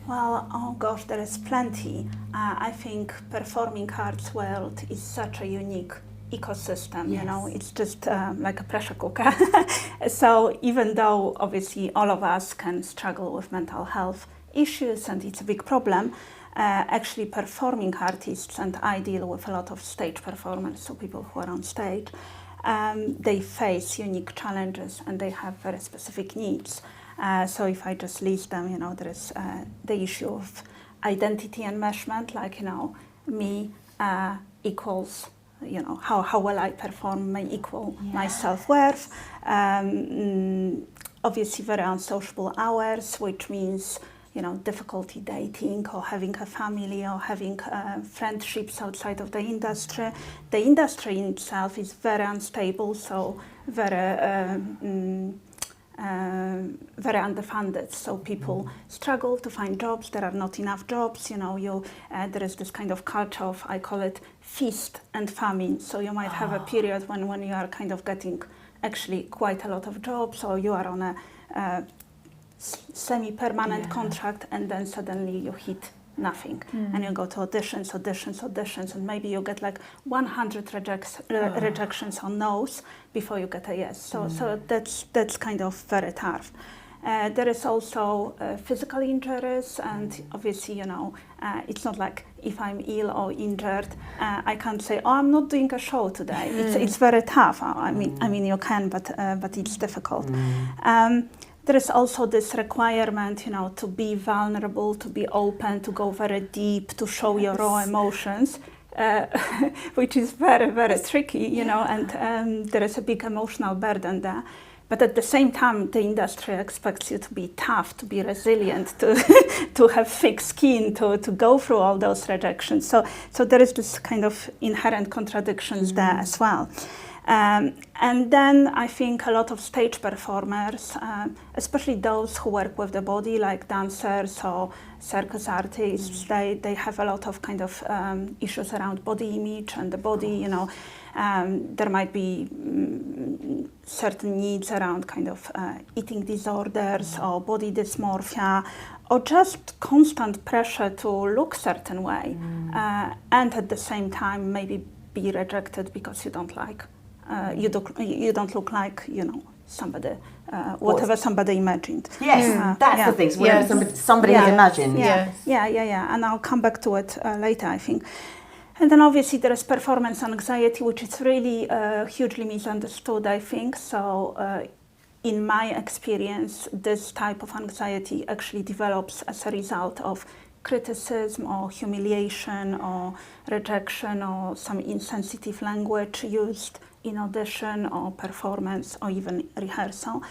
Well, oh gosh, there is plenty. I think performing arts world is such a unique ecosystem, you know, it's just like a pressure cooker. So even though obviously all of us can struggle with mental health issues and it's a big problem, actually performing artists, and I deal with a lot of stage performers, so people who are on stage, they face unique challenges and they have very specific needs. So if I just list them, you know, there is the issue of identity enmeshment, like, you know, me equals, you know, how well I perform may equal my self-worth. Obviously very unsociable hours, which means, you know, difficulty dating or having a family or having friendships outside of the industry. The industry in itself is very unstable, so very underfunded, so people struggle to find jobs. There are not enough jobs, you know. There is this kind of culture of, I call it feast and famine. So you might have a period when you are kind of getting actually quite a lot of jobs, or you are on a semi-permanent contract, and then suddenly you hit nothing, and you go to auditions, and maybe you get like 100 rejections or no's before you get a yes. So that's kind of very tough. There is also physical injuries, and obviously, you know, it's not like if I'm ill or injured, I can't say, oh, I'm not doing a show today. It's very tough. I mean, you can, but it's difficult. There is also this requirement, you know, to be vulnerable, to be open, to go very deep, to show your raw emotions, which is very, very tricky, you know, and there is a big emotional burden there. But at the same time, the industry expects you to be tough, to be resilient, to have thick skin, to go through all those rejections. So there is this kind of inherent contradictions there as well. And then I think a lot of stage performers, especially those who work with the body, like dancers or circus artists, they have a lot of kind of issues around body image and the body, you know. There might be certain needs around kind of eating disorders or body dysmorphia, or just constant pressure to look certain way, and at the same time maybe be rejected because you don't like you don't look like, you know, somebody, whatever somebody imagined. Yes, that's the thing. So whatever somebody imagined. Yeah. And I'll come back to it later, I think. And then obviously there is performance anxiety, which is really hugely misunderstood, I think. So in my experience, this type of anxiety actually develops as a result of criticism or humiliation or rejection or some insensitive language used in audition or performance or even rehearsal.